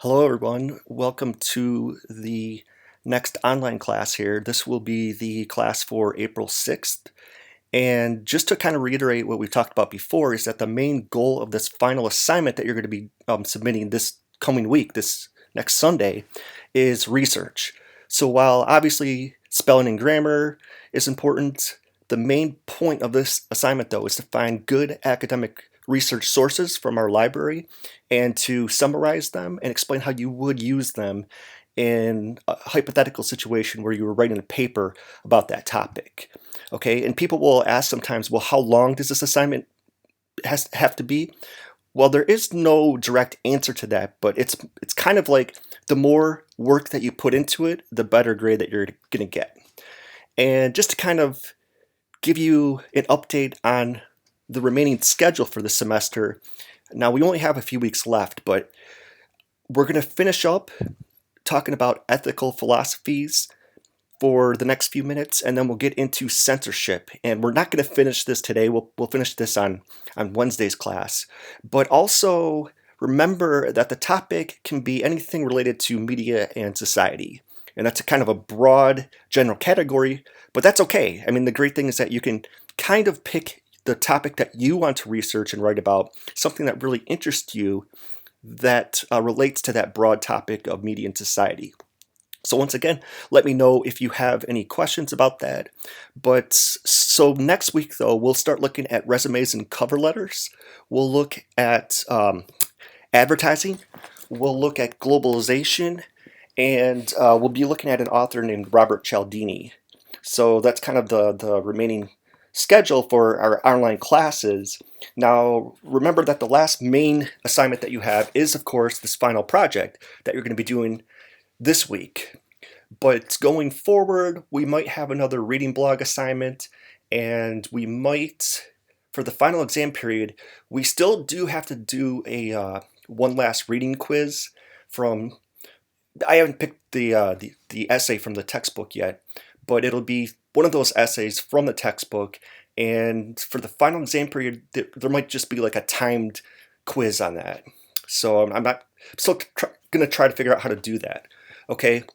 Hello, everyone. Welcome to the next online class here. This will be the class for April 6th. And just to kind of reiterate what we've talked about before is that the main goal of this final assignment that you're going to be submitting this coming week, this next Sunday, is research. So while obviously spelling and grammar is important, the main point of this assignment, though, is to find good academic research sources from our library and to summarize them and explain how you would use them in a hypothetical situation where you were writing a paper about that topic. Okay, and people will ask sometimes, well, how long does this assignment have to be? Well, there is no direct answer to that, but it's kind of like the more work that you put into it, the better grade that you're going to get. And just to kind of give you an update on the remaining schedule for the semester, now we only have a few weeks left, but we're going to finish up talking about ethical philosophies for the next few minutes, and then we'll get into censorship. And we're not going to finish this today. We'll finish this on Wednesday's class. But also remember that the topic can be anything related to media and society. And that's a kind of a broad general category, but that's okay. I mean, the great thing is that you can kind of pick the topic that you want to research and write about, something that really interests you that relates to that broad topic of media and society. So once again, let me know if you have any questions about that. But so next week, though, we'll start looking at resumes and cover letters. We'll look at advertising. We'll look at globalization. And we'll be looking at an author named Robert Cialdini. So that's kind of the remaining schedule for our online classes. Now, remember that the last main assignment that you have is, of course, this final project that you're going to be doing this week. But going forward, we might have another reading blog assignment, and we might, for the final exam period, we still do have to do a one last reading quiz from. I haven't picked the essay from the textbook yet, but it'll be one of those essays from the textbook. And for the final exam period, there might just be like a timed quiz on that. So I'm still going to try to figure out how to do that. Okay,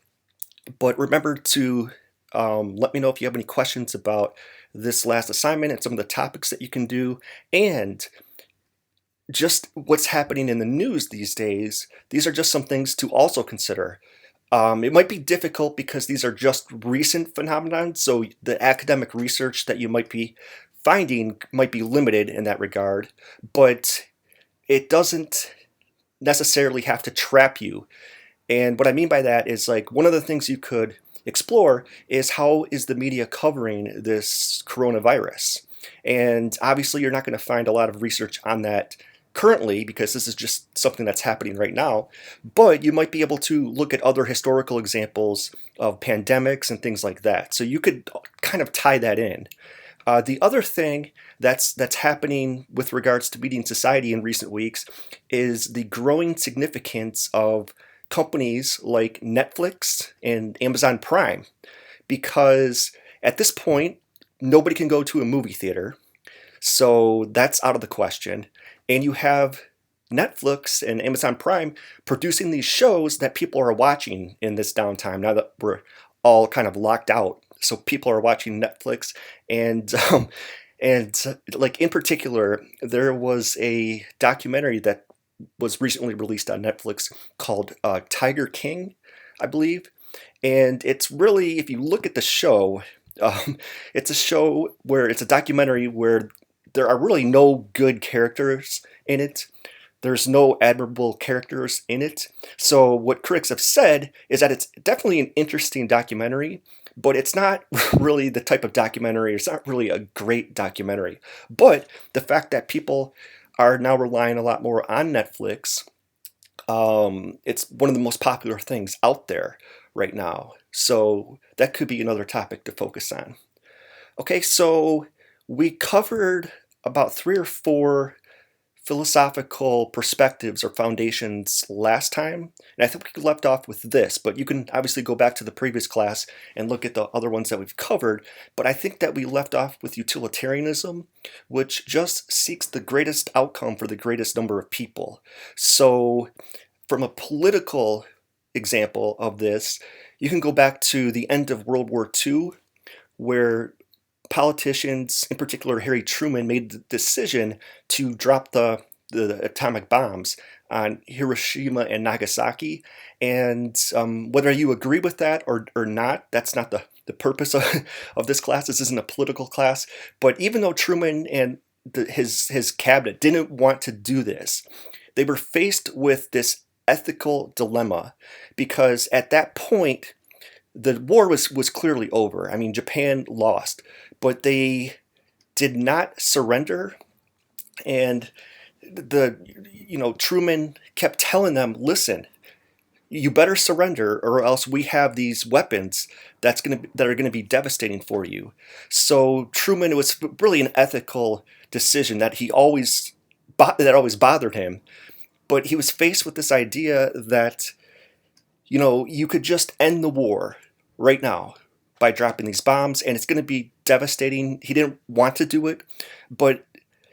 but remember to let me know if you have any questions about this last assignment and some of the topics that you can do, and just what's happening in the news these days. These are just some things to also consider. It might be difficult because these are just recent phenomenon, so the academic research that you might be finding might be limited in that regard, but it doesn't necessarily have to trap you. And what I mean by that is, like, one of the things you could explore is how is the media covering this coronavirus? And obviously you're not going to find a lot of research on that currently because this is just something that's happening right now, but you might be able to look at other historical examples of pandemics and things like that. So you could kind of tie that in. The other thing that's happening with regards to media and society in recent weeks is the growing significance of companies like Netflix and Amazon Prime, because at this point, nobody can go to a movie theater, so that's out of the question. And you have Netflix and Amazon Prime producing these shows that people are watching in this downtime now that we're all kind of locked out. So people are watching Netflix, and like in particular, there was a documentary that was recently released on Netflix called Tiger King, I believe. And it's really, if you look at the show, it's a show where it's a documentary where there are really no good characters in it. There's no admirable characters in it. So what critics have said is that it's definitely an interesting documentary, but it's not really the type of documentary, it's not really a great documentary. But the fact that people are now relying a lot more on Netflix, it's one of the most popular things out there right now. So that could be another topic to focus on. Okay, so we covered about 3 or 4 philosophical perspectives or foundations last time, and I think we left off with this, but you can obviously go back to the previous class and look at the other ones that we've covered. But I think that we left off with utilitarianism, which just seeks the greatest outcome for the greatest number of people. So from a political example of this, you can go back to the end of World War II, where politicians, in particular Harry Truman, made the decision to drop the atomic bombs on Hiroshima and Nagasaki. And whether you agree with that or not, that's not the purpose of this class. This isn't a political class. But even though Truman and his cabinet didn't want to do this, they were faced with this ethical dilemma, because at that point, the war was clearly over. I mean, Japan lost, but they did not surrender. And Truman kept telling them, listen, you better surrender, or else we have these weapons that are gonna be devastating for you. So Truman, it was really an ethical decision that always bothered him. But he was faced with this idea that, you could just end the war right now by dropping these bombs, and it's going to be devastating. He didn't want to do it, but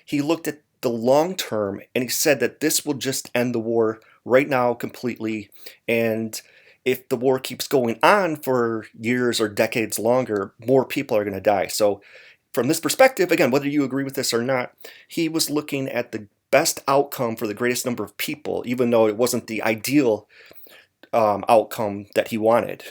he looked at the long term, and he said that this will just end the war right now completely. And if the war keeps going on for years or decades longer, more people are going to die. So from this perspective, again, whether you agree with this or not, he was looking at the best outcome for the greatest number of people, even though it wasn't the ideal outcome that he wanted.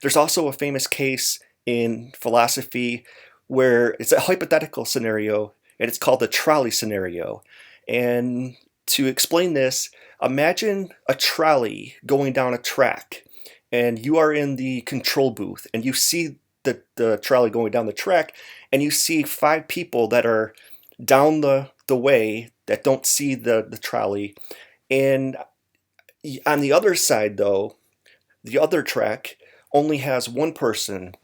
There's also a famous case in philosophy where it's a hypothetical scenario, and it's called the trolley scenario. And to explain this, imagine a trolley going down a track, and you are in the control booth, and you see the trolley going down the track, and you see 5 people that are down the way that don't see the trolley. And on the other side, though, the other track only has 1 person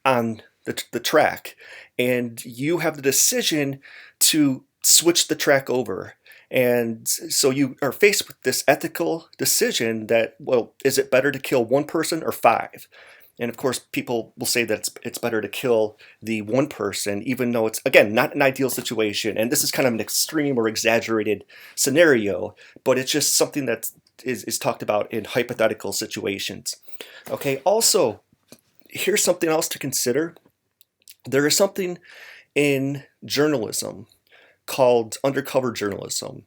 on the track, and you have the decision to switch the track over. And so you are faced with this ethical decision that, well, is it better to kill 1 person or 5? And of course, people will say that it's better to kill the 1 person, even though it's, again, not an ideal situation. And this is kind of an extreme or exaggerated scenario, but it's just something that is talked about in hypothetical situations. Okay, also, here's something else to consider. There is something in journalism called undercover journalism.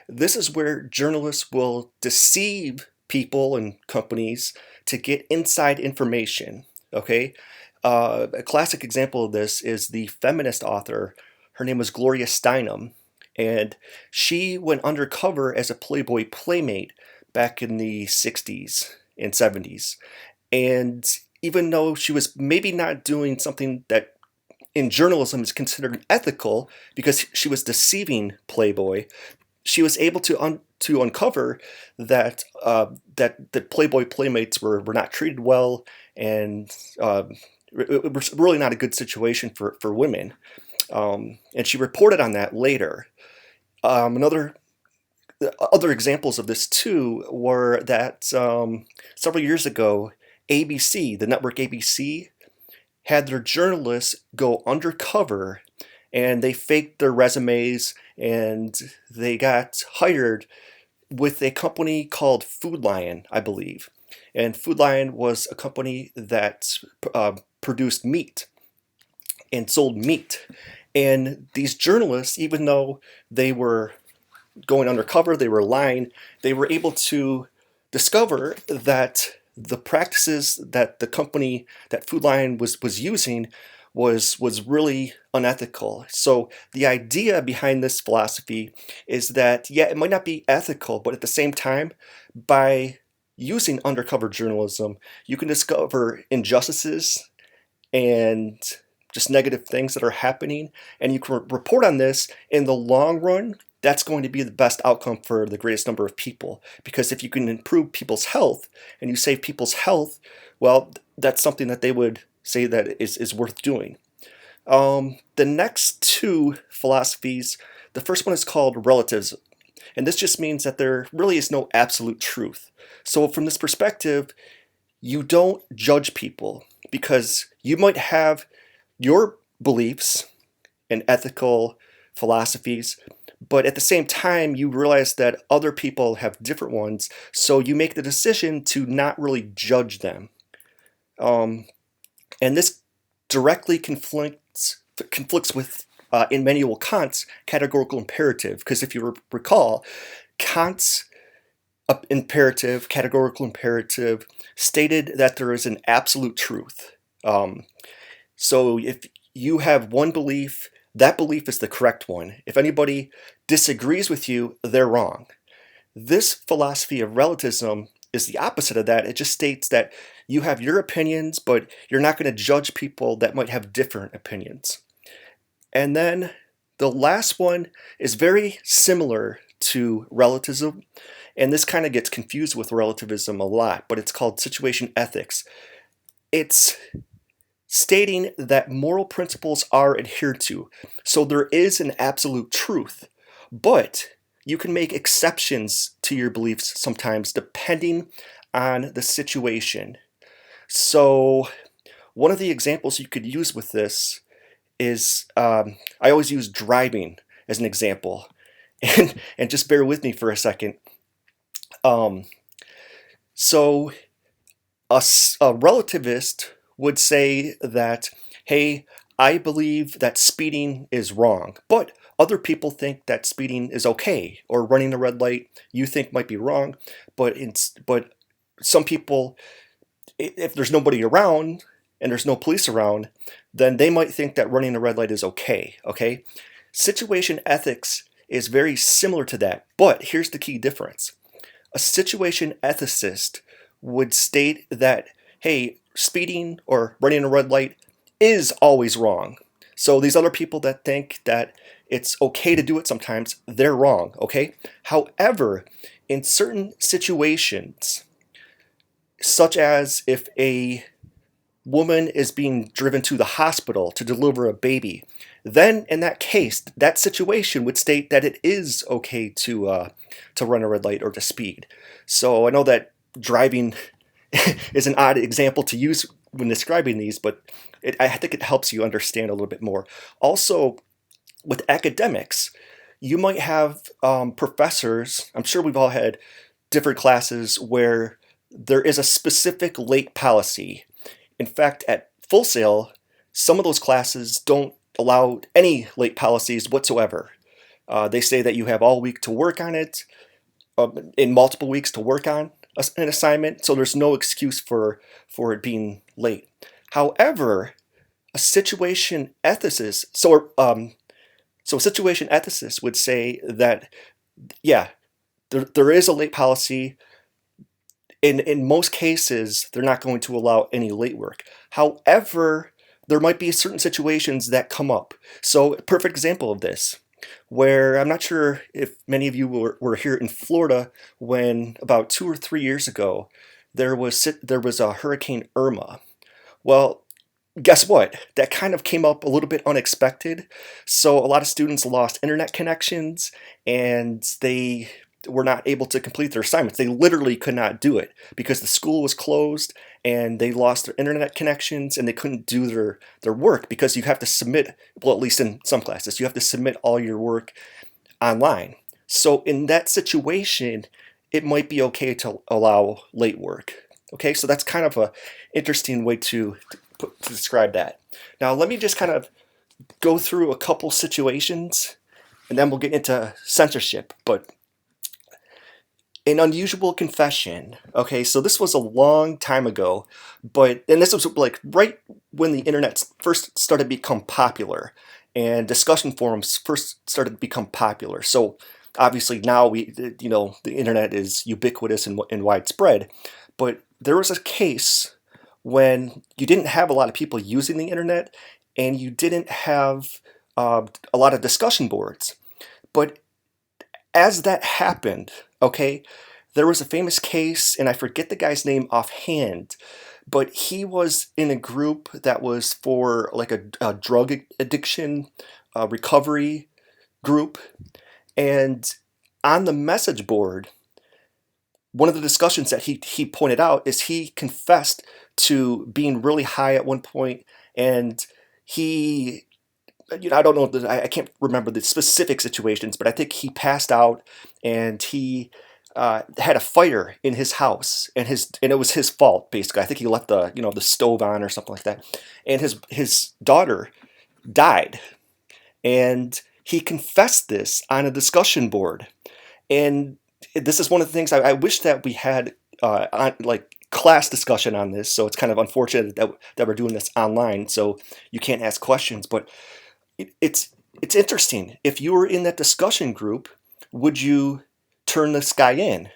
This is where journalists will deceive people and companies to get inside information, okay? A classic example of this is the feminist author. Her name was Gloria Steinem, and she went undercover as a Playboy playmate back in the 60s and 70s. And even though she was maybe not doing something that in journalism is considered ethical, because she was deceiving Playboy, she was able to uncover that the Playboy playmates were not treated well, and it was really not a good situation for women. And she reported on that later. Other examples of this too were that several years ago, ABC, the network ABC, had their journalists go undercover, and they faked their resumes, and they got hired with a company called Food Lion, I believe. And Food Lion was a company that produced meat and sold meat. And these journalists, even though they were going undercover, they were lying, they were able to discover that the practices that the company, that Food Lion was using was really unethical. So the idea behind this philosophy is that, yeah, it might not be ethical, but at the same time, by using undercover journalism, you can discover injustices and just negative things that are happening, and you can report on this. In the long run, that's going to be the best outcome for the greatest number of people. Because if you can improve people's health and you save people's health, well, that's something that they would say that is worth doing. The next 2 philosophies, the first one is called relativism. And this just means that there really is no absolute truth. So from this perspective, you don't judge people, because you might have your beliefs and ethical philosophies, but at the same time, you realize that other people have different ones, so you make the decision to not really judge them. Um, and this directly conflicts with Immanuel Kant's categorical imperative, because if you recall, Kant's categorical imperative, stated that there is an absolute truth. So if you have one belief, that belief is the correct one. If anybody disagrees with you, they're wrong. This philosophy of relativism is the opposite of that. It just states that you have your opinions, but you're not going to judge people that might have different opinions. And then the last one is very similar to relativism, and this kind of gets confused with relativism a lot, but it's called situation ethics. It's stating that moral principles are adhered to. So there is an absolute truth, but you can make exceptions to your beliefs sometimes depending on the situation. So one of the examples you could use with this is, I always use driving as an example. And just bear with me for a second. So a relativist would say that, hey, I believe that speeding is wrong, but other people think that speeding is okay, or running a red light you think might be wrong, but some people, if there's nobody around and there's no police around, then they might think that running a red light is okay, okay? Situation ethics is very similar to that, but here's the key difference. A situation ethicist would state that, hey, speeding or running a red light is always wrong. So these other people that think that it's okay to do it sometimes, they're wrong, okay? However, in certain situations, such as if a woman is being driven to the hospital to deliver a baby, then in that case, that situation would state that it is okay to run a red light or to speed. So I know that driving is an odd example to use when describing these, but I think it helps you understand a little bit more. Also, with academics, you might have professors, I'm sure we've all had different classes where there is a specific late policy. In fact, at Full Sail, some of those classes don't allow any late policies whatsoever. They say that you have all week to work on it, in multiple weeks to work on an assignment, so there's no excuse for it being late. However, a situation ethicist, so a situation ethicist would say that, yeah, there is a late policy. In most cases, they're not going to allow any late work. However, there might be certain situations that come up. So a perfect example of this, where I'm not sure if many of you were here in Florida when about 2 or 3 years ago, there was a Hurricane Irma. Well, guess what? That kind of came up a little bit unexpected. So a lot of students lost internet connections and they were not able to complete their assignments. They literally could not do it because the school was closed and they lost their internet connections and they couldn't do their work, because you have to submit, well, at least in some classes, you have to submit all your work online. So in that situation, it might be okay to allow late work. Okay, so that's kind of an interesting way to describe that. Now let me just kind of go through a couple situations and then we'll get into censorship. But an unusual confession. Okay, so this was a long time ago, and this was like right when the internet first started to become popular and discussion forums first started to become popular. So obviously now the internet is ubiquitous and widespread, but there was a case when you didn't have a lot of people using the internet and you didn't have a lot of discussion boards. But as that happened, okay, there was a famous case, and I forget the guy's name offhand, but he was in a group that was for like a drug addiction recovery group. And on the message board, one of the discussions that he pointed out is he confessed to being really high at one point, and he I don't know, I can't remember the specific situations, but I think he passed out and he had a fire in his house, and it was his fault basically. I think he left the stove on or something like that, and his daughter died, and he confessed this on a discussion board. And this is one of the things I wish that we had like class discussion on this. So it's kind of unfortunate that we're doing this online, so you can't ask questions. But it's interesting. If you were in that discussion group, would you turn this guy in?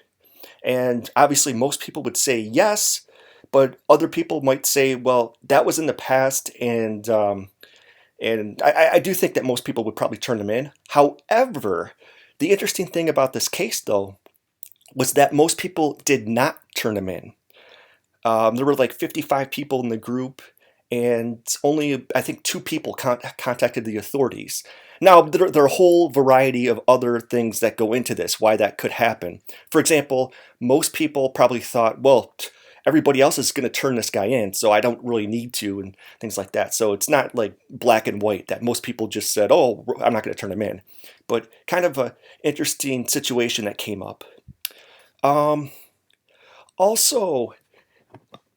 And obviously, most people would say yes, but other people might say, well, that was in the past, and I do think that most people would probably turn him in. However, the interesting thing about this case, though, was that most people did not turn him in. There were like 55 people in the group, and only, I think, 2 people contacted the authorities. Now, there are a whole variety of other things that go into this, why that could happen. For example, most people probably thought, well, everybody else is going to turn this guy in, so I don't really need to, and things like that. So it's not like black and white that most people just said, oh, I'm not going to turn him in. But kind of a interesting situation that came up. Um, Also,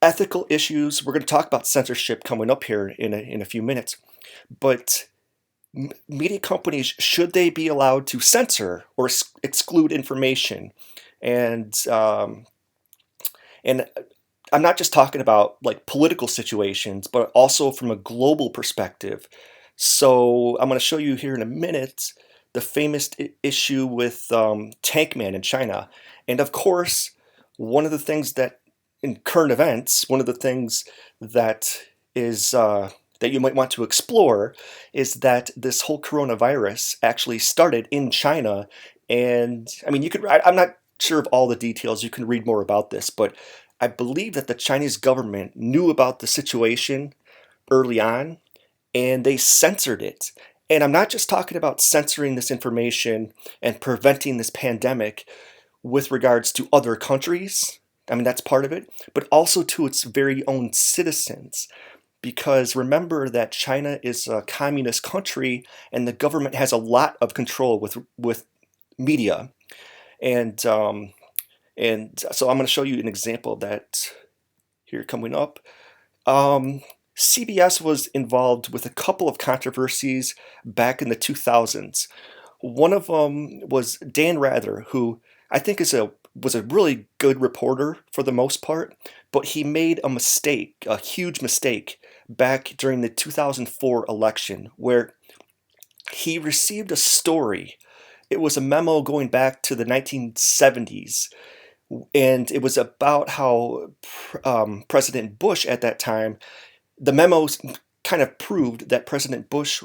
ethical issues. We're going to talk about censorship coming up here in a few minutes. But media companies, should they be allowed to censor or exclude information? And and I'm not just talking about like political situations, but also from a global perspective. So I'm going to show you here in a minute the famous issue with Tank Man in China. And of course, one of the things that in current events, one of the things that is that you might want to explore is that this whole coronavirus actually started in China. And I mean, I'm not sure of all the details. You can read more about this, but I believe that the Chinese government knew about the situation early on, and they censored it. And I'm not just talking about censoring this information and preventing this pandemic with regards to other countries. I mean, that's part of it, but also to its very own citizens. Because remember that China is a communist country, and the government has a lot of control with media. And so I'm going to show you an example of that here coming up. CBS was involved with a couple of controversies back in the 2000s. One of them was Dan Rather, who I think was a really good reporter for the most part, but he made a mistake, a huge mistake, back during the 2004 election, where he received a story. It was a memo going back to the 1970s, and it was about how President Bush at that time, the memos kind of proved that President Bush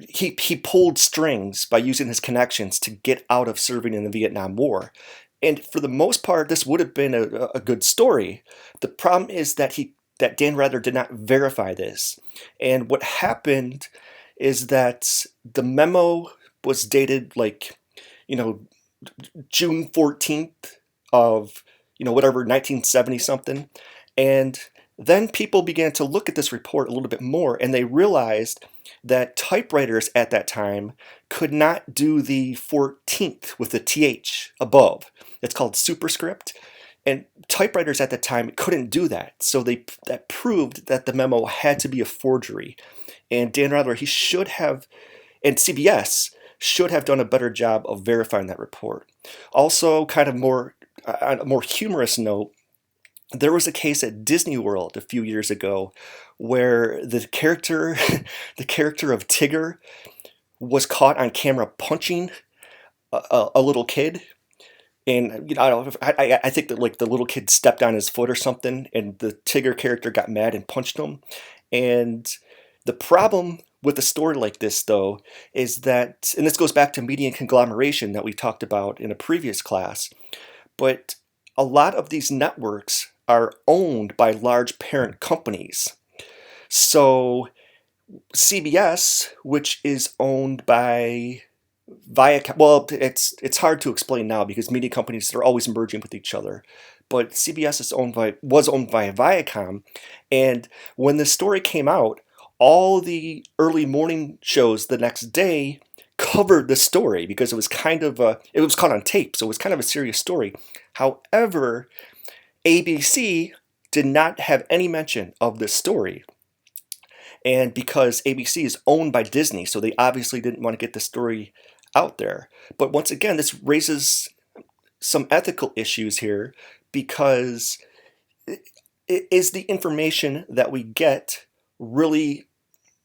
he pulled strings by using his connections to get out of serving in the Vietnam War. And for the most part, this would have been a good story. The problem is that Dan Rather did not verify this. And what happened is that the memo was dated like, June 14th of, whatever, 1970 something. And then people began to look at this report a little bit more, and they realized that typewriters at that time could not do the 14th with the TH above. It's called superscript. And typewriters at that time couldn't do that. So that proved that the memo had to be a forgery. And Dan Rather, and CBS should have done a better job of verifying that report. Also, kind of on a more humorous note, there was a case at Disney World a few years ago where the character of Tigger was caught on camera punching a little kid. And I think that like the little kid stepped on his foot or something, and the Tigger character got mad and punched him. And the problem with a story like this, though, is that, and this goes back to media conglomeration that we talked about in a previous class, but a lot of these networks are owned by large parent companies. So CBS, which is owned by Viacom, well, it's hard to explain now because media companies are always merging with each other. But CBS was owned by Viacom, and when this story came out, all the early morning shows the next day covered the story because it was it was caught on tape, so it was kind of a serious story. However, ABC did not have any mention of this story. And because ABC is owned by Disney, so they obviously didn't want to get the story out there. But once again, this raises some ethical issues here because is the information that we get really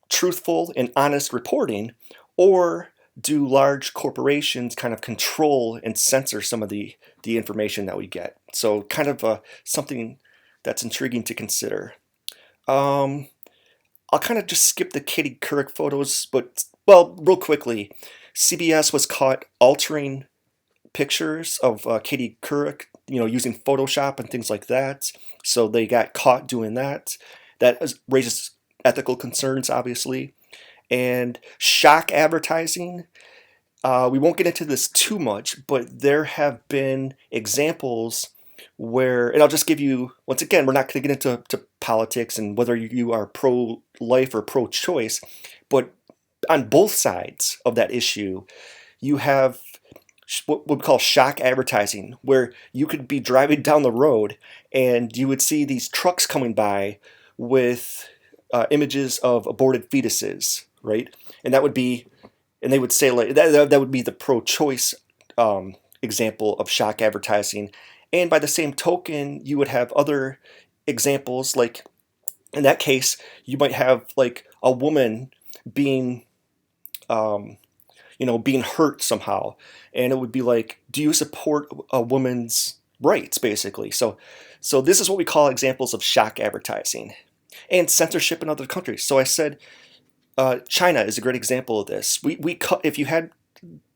truthful and honest reporting, or do large corporations kind of control and censor some of the information that we get? So kind of something that's intriguing to consider. I'll kind of just skip the Katie Couric photos, but, well, real quickly, CBS was caught altering pictures of Katie Couric, using Photoshop and things like that. So they got caught doing that. Raises ethical concerns, obviously. And shock advertising, we won't get into this too much, but there have been examples where, and I'll just give you, once again, we're not going to get into politics and whether you are pro-life or pro-choice, but on both sides of that issue, you have what we call shock advertising, where you could be driving down the road and you would see these trucks coming by with images of aborted fetuses, right? And that would be, and they would say like that would be the pro-choice example of shock advertising. And by the same token, you would have other examples, like in that case, you might have like a woman being, being hurt somehow, and it would be like, do you support a woman's rights, basically? So this is what we call examples of shock advertising and censorship in other countries. So I said China is a great example of this. If you had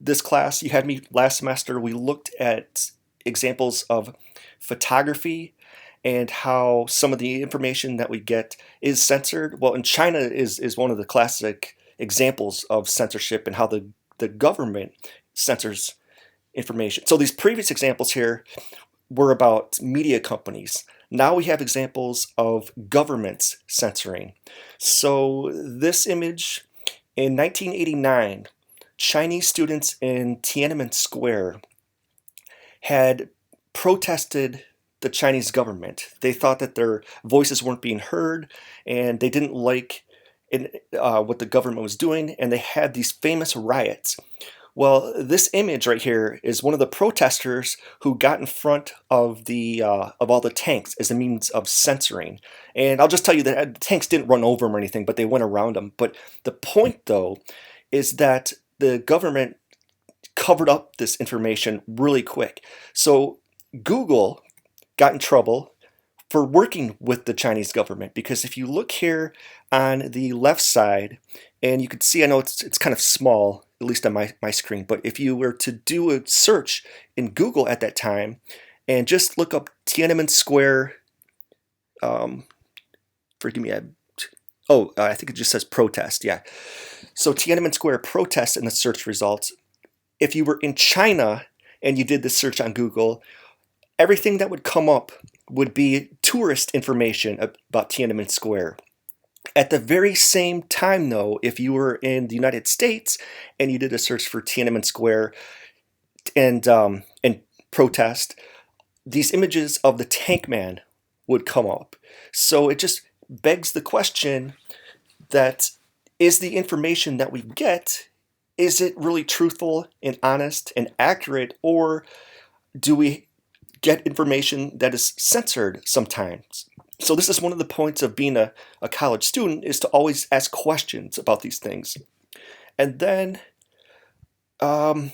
this class, you had me last semester, we looked at examples of photography and how some of the information that we get is censored. Well, in China is one of the classic examples of censorship and how the government censors information. So these previous examples here were about media companies. Now we have examples of governments censoring. So this image, in 1989, Chinese students in Tiananmen Square had protested the Chinese government. They thought that their voices weren't being heard, and they didn't like what the government was doing, and they had these famous riots. Well, this image right here is one of the protesters who got in front of all the tanks as a means of censoring. And I'll just tell you that the tanks didn't run over them or anything, but they went around them. But the point, though, is that the government covered up this information really quick. So Google got in trouble for working with the Chinese government, because if you look here on the left side, and you can see, I know it's kind of small, at least on my screen, but if you were to do a search in Google at that time and just look up Tiananmen Square, forgive me, I think it just says protest, yeah. So Tiananmen Square protest in the search results. If you were in China and you did the search on Google, everything that would come up would be tourist information about Tiananmen Square. At the very same time, though, if you were in the United States and you did a search for Tiananmen Square and protest, these images of the Tank Man would come up. So it just begs the question that, is the information that we get, is it really truthful and honest and accurate, or do we get information that is censored sometimes? So this is one of the points of being a college student, is to always ask questions about these things. And then, I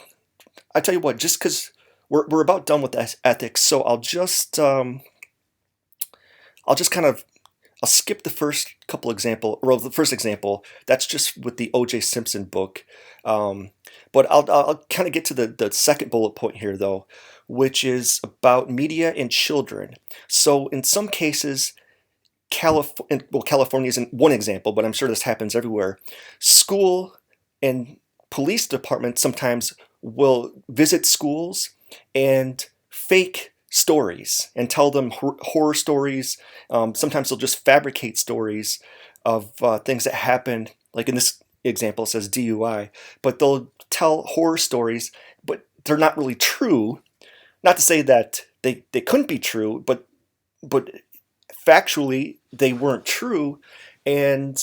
tell you what, just because we're about done with ethics, so I'll just I'll skip the first couple example, or the first example. That's just with the O.J. Simpson book. But I'll kind of get to the second bullet point here, though, which is about media and children. So in some cases, California isn't one example, but I'm sure this happens everywhere. School and police departments sometimes will visit schools and fake stories and tell them horror stories. Sometimes they'll just fabricate stories things that happen, like in this example it says DUI, but they'll tell horror stories, but they're not really true. Not to say that they couldn't be true, but factually they weren't true. And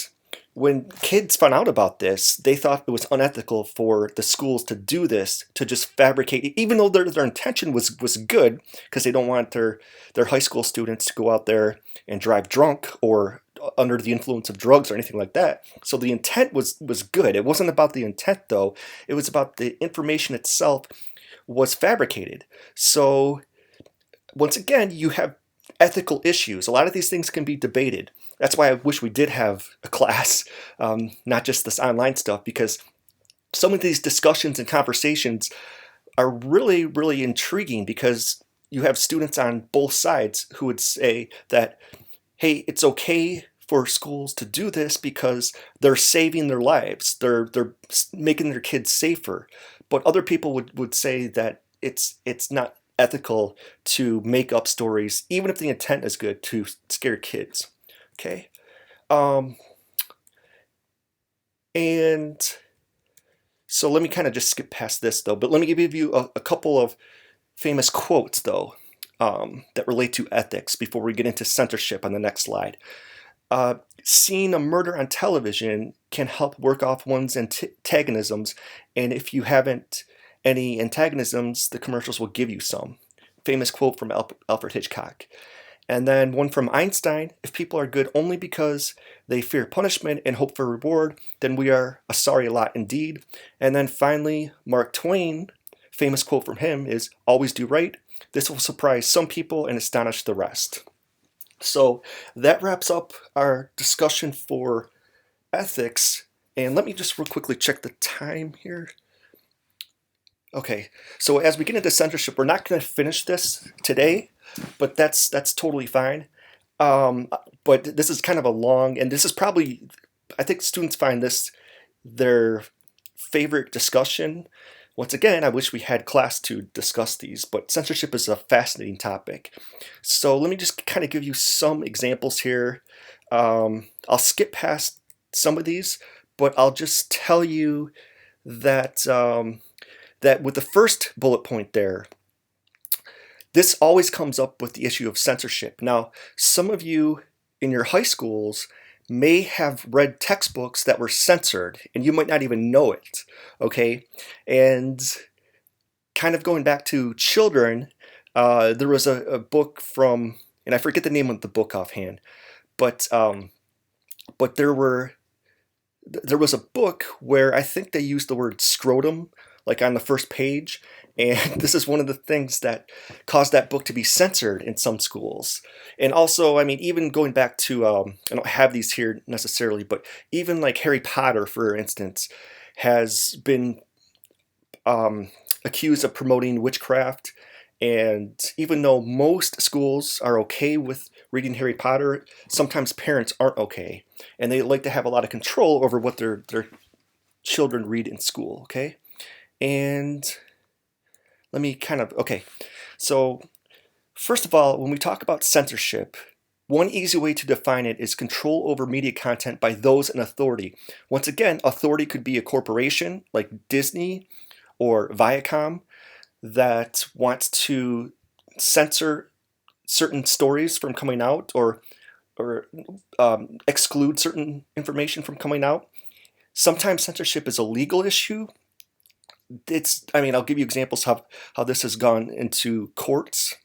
when kids found out about this, they thought it was unethical for the schools to do this, to just fabricate, even though their intention was good, because they don't want their high school students to go out there and drive drunk or under the influence of drugs or anything like that. So the intent was good. It wasn't about the intent, though. It was about the information itself was fabricated. So once again, you have ethical issues. A lot of these things can be debated. That's why I wish we did have a class, not just this online stuff, because some of these discussions and conversations are really, really intriguing, because you have students on both sides who would say that, hey, it's okay for schools to do this because they're saving their lives. They're making their kids safer. But other people would say that it's not ethical to make up stories, even if the intent is good, to scare kids. Okay? And so let me kind of just skip past this, though. But let me give you a couple of famous quotes, though, that relate to ethics before we get into censorship on the next slide. Seeing a murder on television can help work off one's antagonisms, and if you haven't any antagonisms, the commercials will give you some. Famous quote from Alfred Hitchcock. And then one from Einstein: if people are good only because they fear punishment and hope for reward, then we are a sorry lot indeed. And then finally, Mark Twain, famous quote from him is, always do right. This will surprise some people and astonish the rest. So that wraps up our discussion for ethics. And let me just real quickly check the time here. Okay, so as we get into censorship, we're not going to finish this today, but that's totally fine. But this is kind of a long, and this is probably, I think students find this their favorite discussion. Once again, I wish we had class to discuss these, but censorship is a fascinating topic. So let me just kind of give you some examples here. I'll skip past some of these, but I'll just tell you that that with the first bullet point there, this always comes up with the issue of censorship. Now, some of you in your high schools may have read textbooks that were censored, and you might not even know it, okay? And kind of going back to children, there was a book from, and I forget the name of the book offhand, but there was a book where I think they used the word scrotum, like on the first page, and this is one of the things that caused that book to be censored in some schools. And also, I mean, even going back to, I don't have these here necessarily, but even like Harry Potter, for instance, has been accused of promoting witchcraft. And even though most schools are okay with reading Harry Potter, sometimes parents aren't okay. And they like to have a lot of control over what their children read in school, okay? And let me okay. So first of all, when we talk about censorship, one easy way to define it is control over media content by those in authority. Once again, authority could be a corporation like Disney or Viacom that wants to censor certain stories from coming out, or exclude certain information from coming out. Sometimes censorship is a legal issue. I'll give you examples how this has gone into courts.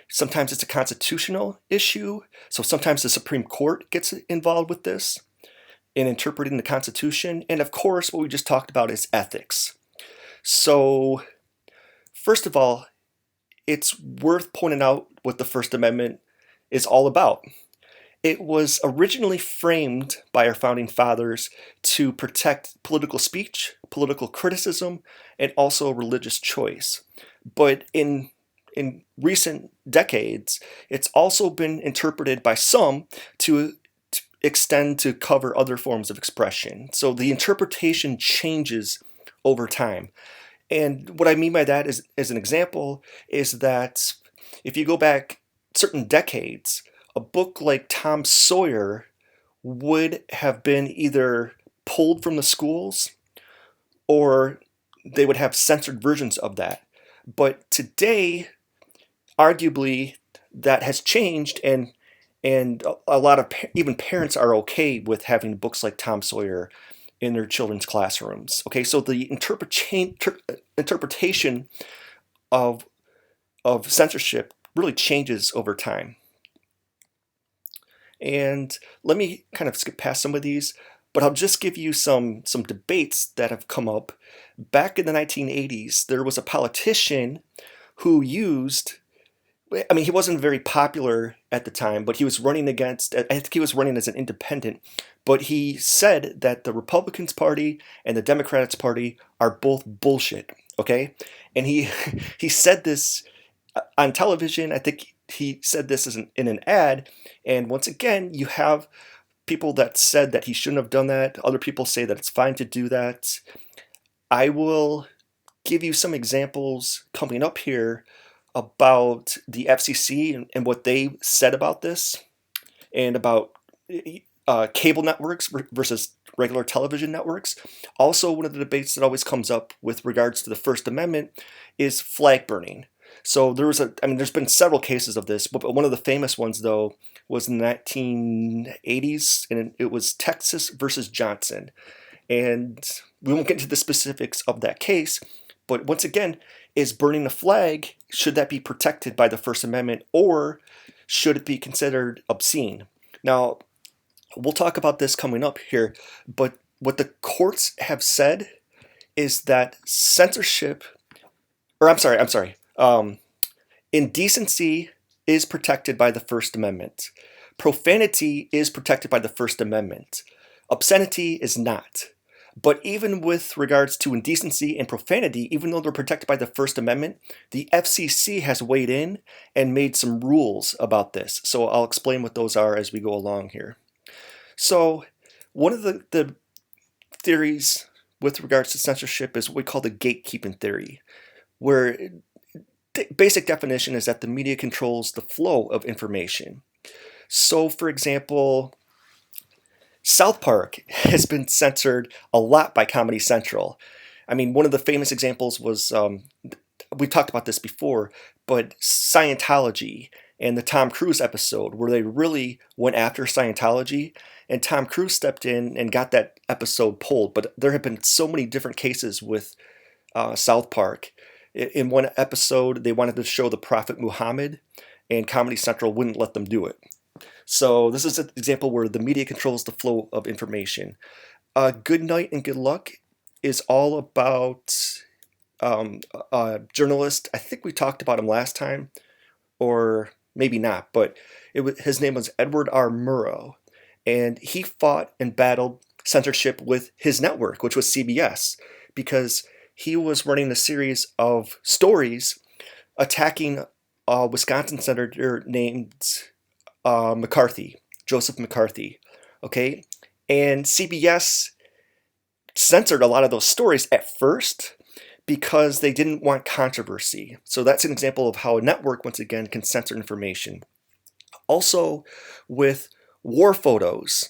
Sometimes it's a constitutional issue. So sometimes the Supreme Court gets involved with this in interpreting the Constitution. And of course, what we just talked about is ethics. So first of all, it's worth pointing out what the First Amendment is all about. It was originally framed by our founding fathers to protect political speech, political criticism, and also religious choice. But in recent decades, it's also been interpreted by some to extend to cover other forms of expression. So the interpretation changes over time. And what I mean by that is, as an example, is that if you go back certain decades, a book like Tom Sawyer would have been either pulled from the schools or they would have censored versions of that. But today, arguably, that has changed, and a lot of even parents are okay with having books like Tom Sawyer in their children's classrooms. Okay, so the interpretation of censorship really changes over time. And let me kind of skip past some of these, but I'll just give you some debates that have come up. Back in the 1980s, there was a politician who used, I mean, he wasn't very popular at the time, but he was running against, I think he was running as an independent, but he said that the Republicans Party and the Democrats Party are both bullshit, okay? And he he said this on television. I think he said this as in an ad, and once again, you have people that said that he shouldn't have done that. Other people say that it's fine to do that. I will give you some examples coming up here about the FCC and what they said about this, and about cable networks versus regular television networks. Also, one of the debates that always comes up with regards to the First Amendment is flag burning. So there's been several cases of this, but one of the famous ones, though, was in the 1980s, and it was Texas versus Johnson. And we won't get into the specifics of that case, but once again, is burning a flag, should that be protected by the First Amendment, or should it be considered obscene? Now, we'll talk about this coming up here, but what the courts have said is that censorship, or I'm sorry, indecency is protected by the First Amendment. Profanity is protected by the First Amendment. Obscenity is not. But even with regards to indecency and profanity, even though they're protected by the First Amendment, the FCC has weighed in and made some rules about this. So I'll explain what those are as we go along here. So one of the theories with regards to censorship is what we call the gatekeeping theory, where the basic definition is that the media controls the flow of information. So, for example, South Park has been censored a lot by Comedy Central. I mean, one of the famous examples was, we talked about this before, but Scientology and the Tom Cruise episode, where they really went after Scientology, and Tom Cruise stepped in and got that episode pulled. But there have been so many different cases with South Park. In one episode, they wanted to show the Prophet Muhammad, and Comedy Central wouldn't let them do it. So this is an example where the media controls the flow of information. Good Night and Good Luck is all about a journalist. I think we talked about him last time, or maybe not, but his name was Edward R. Murrow, and he fought and battled censorship with his network, which was CBS, because he was running a series of stories attacking a Wisconsin senator named McCarthy, Joseph McCarthy, okay? And CBS censored a lot of those stories at first because they didn't want controversy. So that's an example of how a network, once again, can censor information. Also, with war photos,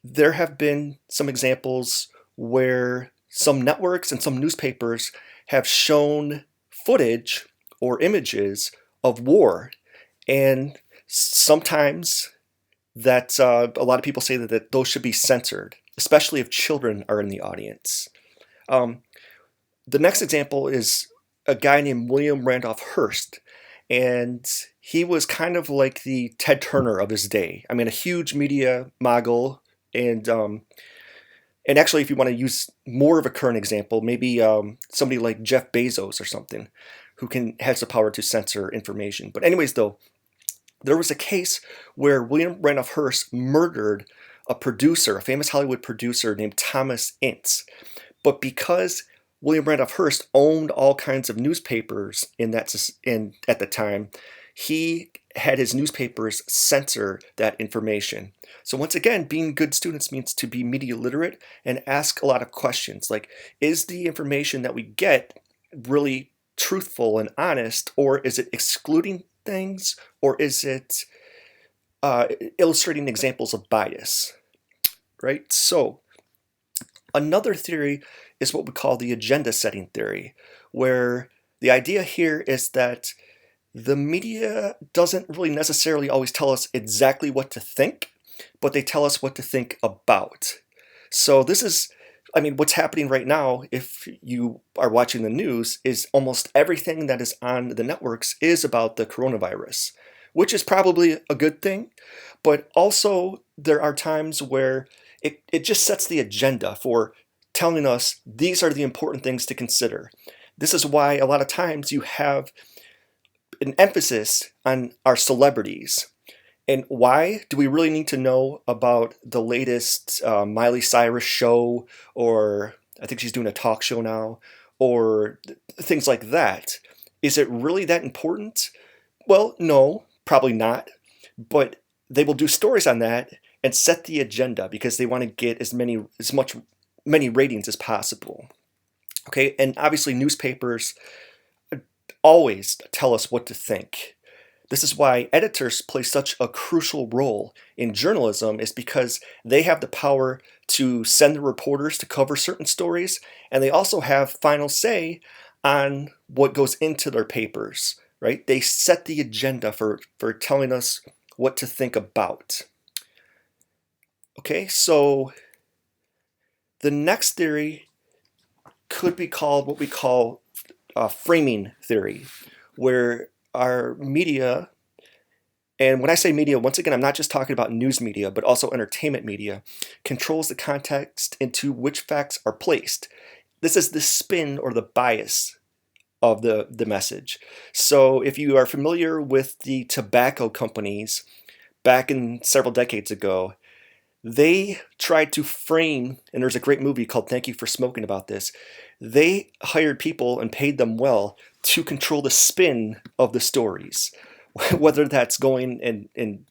there have been some examples where some networks and some newspapers have shown footage or images of war, and sometimes that a lot of people say that those should be censored, especially if children are in the audience. The next example is a guy named William Randolph Hearst, and he was kind of like the Ted Turner of his day. I mean, a huge media mogul, and actually, if you want to use more of a current example, maybe somebody like Jeff Bezos or something, who has the power to censor information. But anyways, though, there was a case where William Randolph Hearst murdered a producer, a famous Hollywood producer named Thomas Ince. But because William Randolph Hearst owned all kinds of newspapers at the time, he had his newspapers censor that information. So once again, being good students means to be media literate and ask a lot of questions, like, is the information that we get really truthful and honest, or is it excluding things, or is it illustrating examples of bias? right? So another theory is what we call the agenda setting theory, where the idea here is that the media doesn't really necessarily always tell us exactly what to think, but they tell us what to think about. So this is, I mean, what's happening right now, if you are watching the news, is almost everything that is on the networks is about the coronavirus, which is probably a good thing, but also there are times where it just sets the agenda for telling us these are the important things to consider. This is why a lot of times you have an emphasis on our celebrities. And why do we really need to know about the latest Miley Cyrus show, or I think she's doing a talk show now, or things like that? Is it really that important? Well, no, probably not. But they will do stories on that and set the agenda because they want to get many ratings as possible. Okay, and obviously newspapers always tell us what to think. This is why editors play such a crucial role in journalism, is because they have the power to send the reporters to cover certain stories, and they also have final say on what goes into their papers, right? They set the agenda for telling us what to think about. Okay, so the next theory could be called what we call framing theory, where our media, and when I say media, once again, I'm not just talking about news media, but also entertainment media, controls the context into which facts are placed. This is the spin or the bias of the message. So if you are familiar with the tobacco companies back in several decades ago, they tried to frame, and there's a great movie called Thank You for Smoking about this. They hired people and paid them well to control the spin of the stories, whether that's going in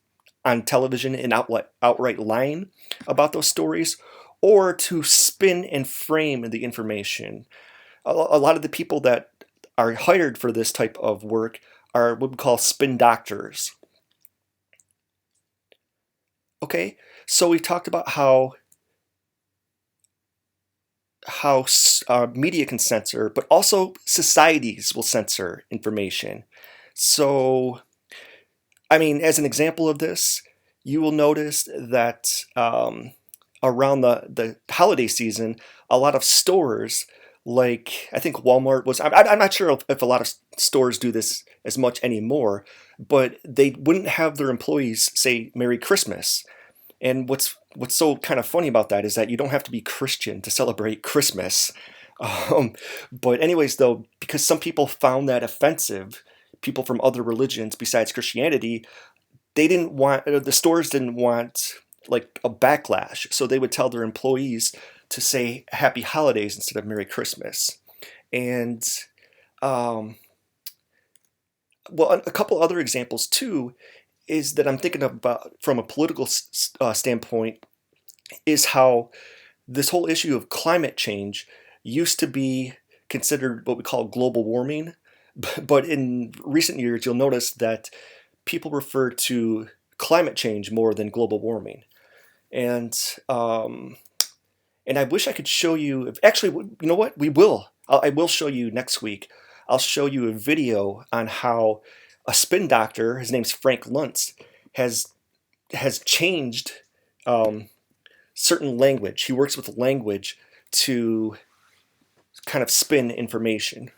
on television and outright lying about those stories, or to spin and frame the information. A lot of the people that are hired for this type of work are what we call spin doctors. Okay, so we talked about how media can censor, but also societies will censor information. So, I mean, as an example of this, you will notice that around the holiday season, a lot of stores, like I think Walmart was, I'm not sure if a lot of stores do this as much anymore, but they wouldn't have their employees say Merry Christmas. And what's so kind of funny about that is that you don't have to be Christian to celebrate Christmas. Um, but anyways, though, because some people found that offensive, people from other religions besides Christianity, they didn't want the stores didn't want like a backlash, so they would tell their employees to say Happy Holidays instead of Merry Christmas. And um, well, a couple other examples too is that I'm thinking about from a political standpoint is how this whole issue of climate change used to be considered what we call global warming, but in recent years you'll notice that people refer to climate change more than global warming. And um, and I wish I could show you. Actually, you know what? We will. I will show you next week. I'll show you a video on how a spin doctor, his name's Frank Luntz, has changed um, certain language. He works with language to kind of spin information.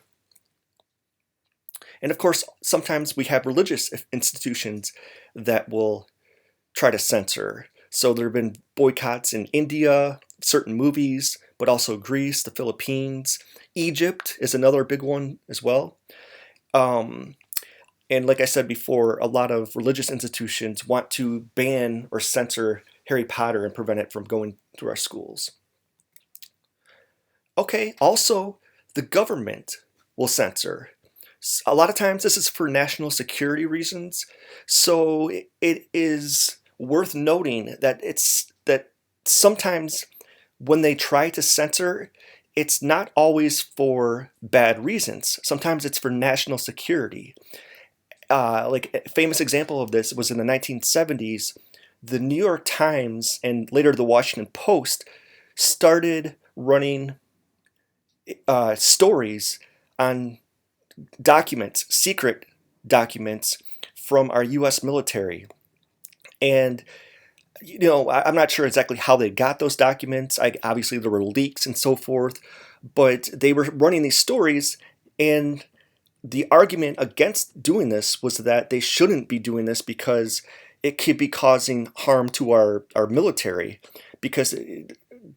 And of course, sometimes we have religious institutions that will try to censor. So there have been boycotts in India, certain movies, but also Greece, the Philippines. Egypt is another big one as well. Um, and like I said before, a lot of religious institutions want to ban or censor Harry Potter and prevent it from going through our schools. Okay, also, the government will censor. A lot of times this is for national security reasons. So it is worth noting that sometimes when they try to censor, it's not always for bad reasons. Sometimes it's for national security. Like a famous example of this was in the 1970s. the New York Times and later the Washington Post started running stories on documents, secret documents from our U.S. military. And I'm not sure exactly how they got those documents. Obviously, there were leaks and so forth, but they were running these stories, and the argument against doing this was that they shouldn't be doing this because it could be causing harm to our military, because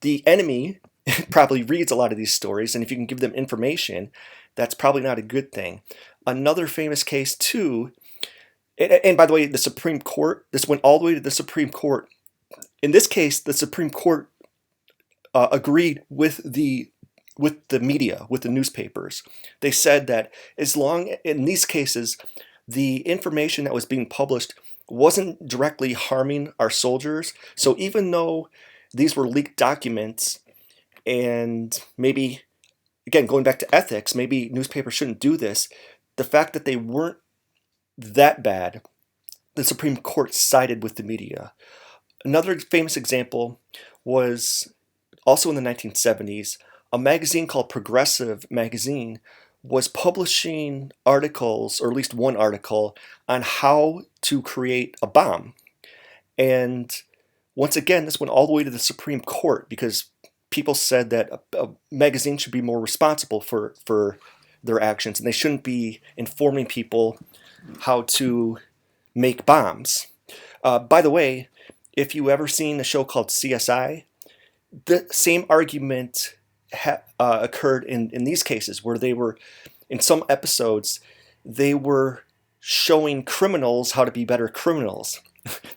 the enemy probably reads a lot of these stories, and if you can give them information, that's probably not a good thing. Another famous case too, and by the way, the Supreme Court, this went all the way to the Supreme Court. In this case, the Supreme Court agreed with the media, with the newspapers. They said that as long, in these cases, the information that was being published wasn't directly harming our soldiers. So even though these were leaked documents, and maybe, again, going back to ethics, maybe newspapers shouldn't do this, the fact that they weren't that bad, the Supreme Court sided with the media. Another famous example was also in the 1970s. A magazine called Progressive Magazine was publishing articles, or at least one article, on how to create a bomb. And once again, this went all the way to the Supreme Court because people said that a magazine should be more responsible for their actions, and they shouldn't be informing people how to make bombs. By the way, if you ever seen a show called CSI, the same argument occurred in these cases, where they were, in some episodes, they were showing criminals how to be better criminals.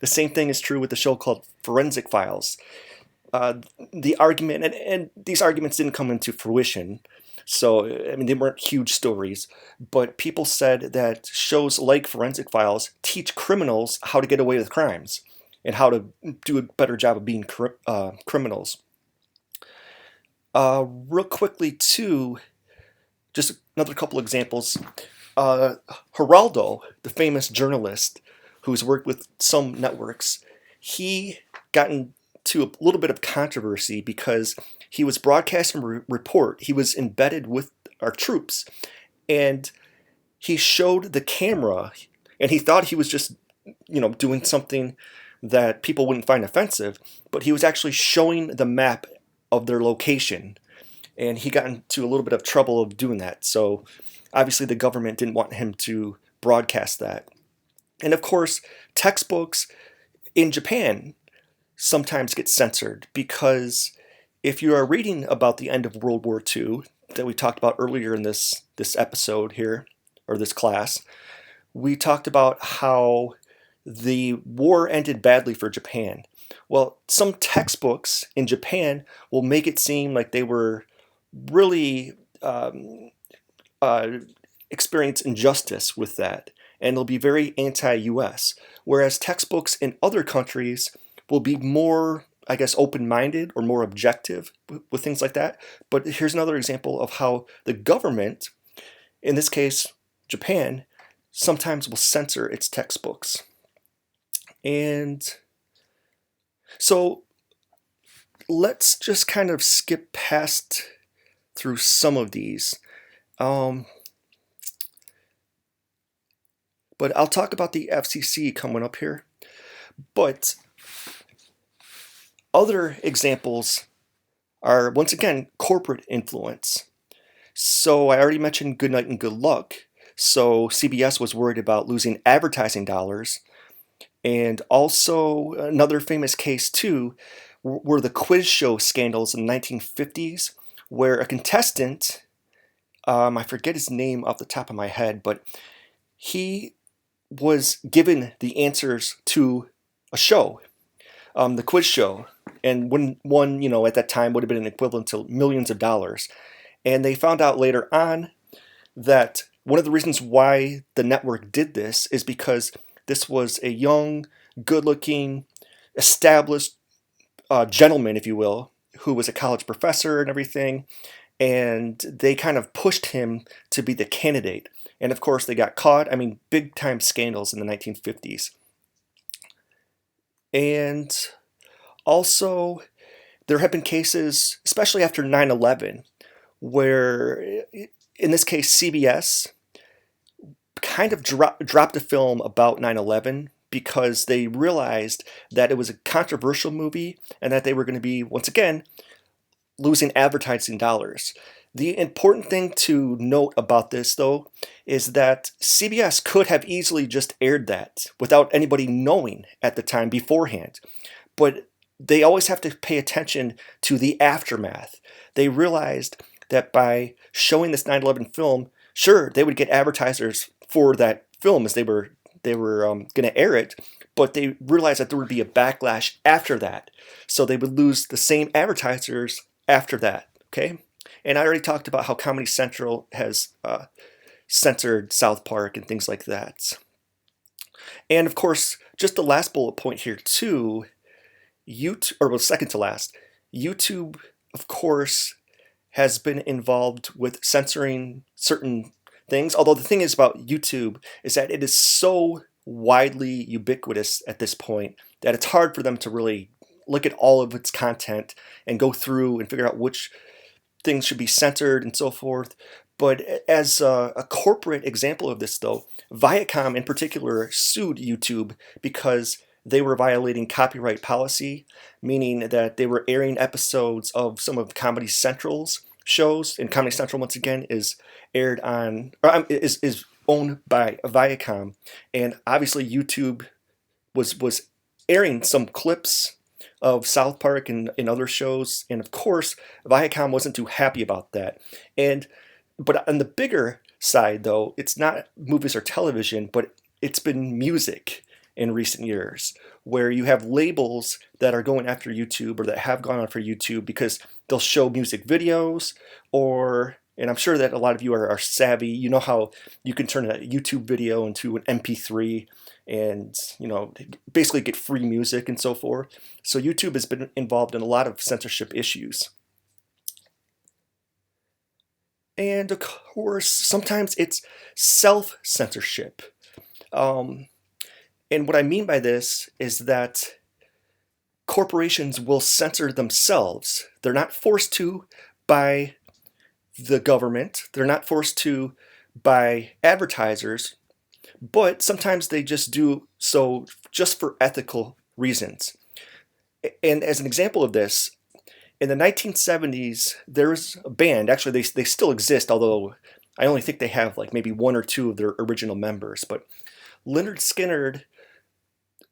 The same thing is true with the show called Forensic Files. The argument, and these arguments didn't come into fruition, so I mean they weren't huge stories, but people said that shows like Forensic Files teach criminals how to get away with crimes and how to do a better job of being criminals. Real quickly too, just another couple examples. Geraldo, the famous journalist who's worked with some networks, he got into a little bit of controversy because he was broadcasting a report. He was embedded with our troops, and he showed the camera, and he thought he was just, doing something that people wouldn't find offensive, but he was actually showing the map of their location, and he got into a little bit of trouble of doing that. So obviously the government didn't want him to broadcast that. And of course, textbooks in Japan sometimes get censored because if you are reading about the end of World War II that we talked about earlier in this episode here, or this class, we talked about how the war ended badly for Japan. Well, some textbooks in Japan will make it seem like they were really experience injustice with that, and they'll be very anti-US, whereas textbooks in other countries will be more, I guess, open-minded or more objective with things like that. But here's another example of how the government, in this case Japan, sometimes will censor its textbooks. And so let's just kind of skip past through some of these. But I'll talk about the FCC coming up here. But other examples are, once again, corporate influence. So I already mentioned Good Night and Good Luck. So CBS was worried about losing advertising dollars. And also another famous case too were the quiz show scandals in the 1950s, where a contestant, I forget his name off the top of my head, but he was given the answers to a show, the quiz show, and one, at that time would have been an equivalent to millions of dollars. And they found out later on that one of the reasons why the network did this is because this was a young, good-looking, established gentleman, if you will, who was a college professor and everything, and they kind of pushed him to be the candidate. And of course, they got caught. I mean, big-time scandals in the 1950s. And also, there have been cases, especially after 9/11, where in this case CBS kind of dropped a film about 9/11 because they realized that it was a controversial movie and that they were going to be, once again, losing advertising dollars. The important thing to note about this, though, is that CBS could have easily just aired that without anybody knowing at the time beforehand. But they always have to pay attention to the aftermath. They realized that by showing this 9/11 film, sure, they would get advertisers for that film as they were going to air it, but they realized that there would be a backlash after that, so they would lose the same advertisers after that. Okay, and I already talked about how Comedy Central has censored South Park and things like that. And of course, just the last bullet point here too. YouTube, or well, second to last, YouTube, of course, has been involved with censoring certain things. Although the thing is about YouTube is that it is so widely ubiquitous at this point that it's hard for them to really look at all of its content and go through and figure out which things should be censored and so forth. But as a corporate example of this, though, Viacom in particular sued YouTube because they were violating copyright policy, meaning that they were airing episodes of some of Comedy Central's shows, and Comedy Central once again is aired on is owned by Viacom, and obviously YouTube was airing some clips of South Park and other shows, and of course Viacom wasn't too happy about that. But on the bigger side, though, it's not movies or television, but it's been music in recent years, where you have labels that are going after YouTube or that have gone after YouTube because they'll show music videos, or, and I'm sure that a lot of you are savvy, you know how you can turn a YouTube video into an MP3 and, basically get free music and so forth. So YouTube has been involved in a lot of censorship issues. And of course, sometimes it's self-censorship. And what I mean by this is that corporations will censor themselves. They're not forced to by the government, they're not forced to by advertisers, but sometimes they just do so just for ethical reasons. And as an example of this, in the 1970s, there was a band, actually they still exist, although I only think they have like maybe one or two of their original members, but Lynyrd Skynyrd,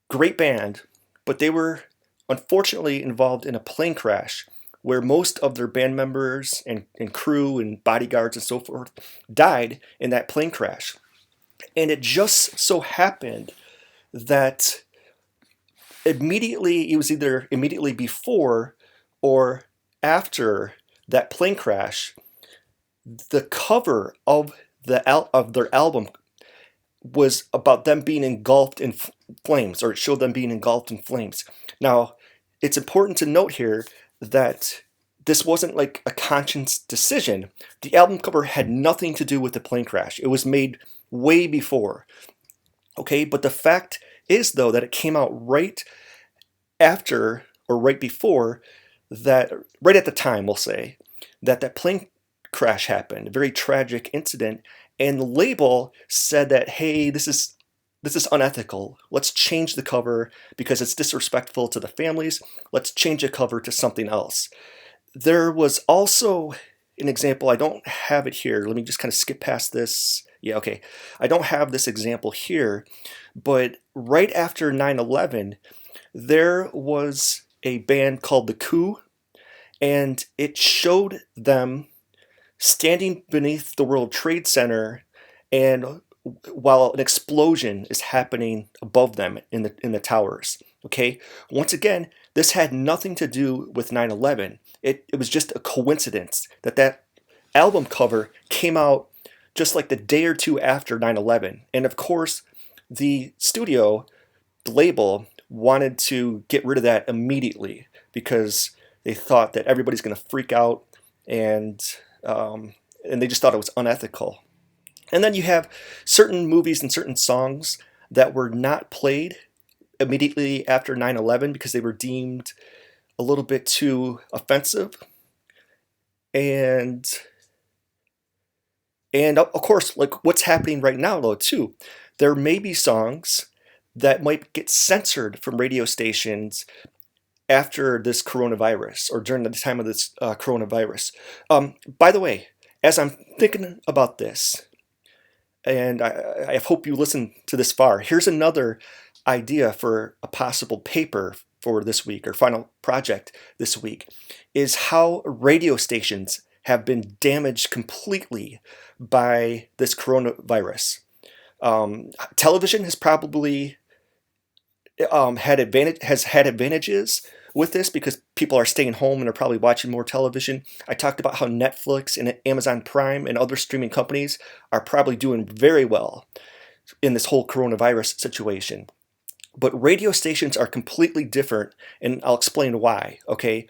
great band, but they were unfortunately involved in a plane crash where most of their band members and crew and bodyguards and so forth died in that plane crash. And it just so happened that it was either immediately before or after that plane crash, the cover of their album was about them being engulfed in flames, or it showed them being engulfed in flames. Now, it's important to note here that this wasn't like a conscious decision. The album cover had nothing to do with the plane crash. It was made way before. Okay, but the fact is, though, that it came out right after or right before that, right at the time, we'll say, that plane crash happened, a very tragic incident, and the label said that, hey, this is unethical. Let's change the cover because it's disrespectful to the families. Let's change the cover to something else. There was also an example, I don't have it here. Let me just kind of skip past this. Yeah, okay. I don't have this example here, but right after 9/11, there was a band called The Coup, and it showed them standing beneath the World Trade Center, and while an explosion is happening above them in the towers. Okay, once again, this had nothing to do with 9/11. It was just a coincidence that album cover came out just like the day or two after 9/11, and of course, the studio, the label, wanted to get rid of that immediately because they thought that everybody's going to freak out, and they just thought it was unethical. And then you have certain movies and certain songs that were not played immediately after 9/11 because they were deemed a little bit too offensive. And of course, like what's happening right now though too, there may be songs that might get censored from radio stations after this coronavirus or during the time of this coronavirus. By the way, as I'm thinking about this, and I hope you listen to this far, here's another idea for a possible paper for this week or final project this week, is how radio stations have been damaged completely by this coronavirus. Television has probably has had advantages with this because people are staying home and are probably watching more television. I talked about how Netflix and Amazon Prime and other streaming companies are probably doing very well in this whole coronavirus situation. But radio stations are completely different, and I'll explain why. Okay,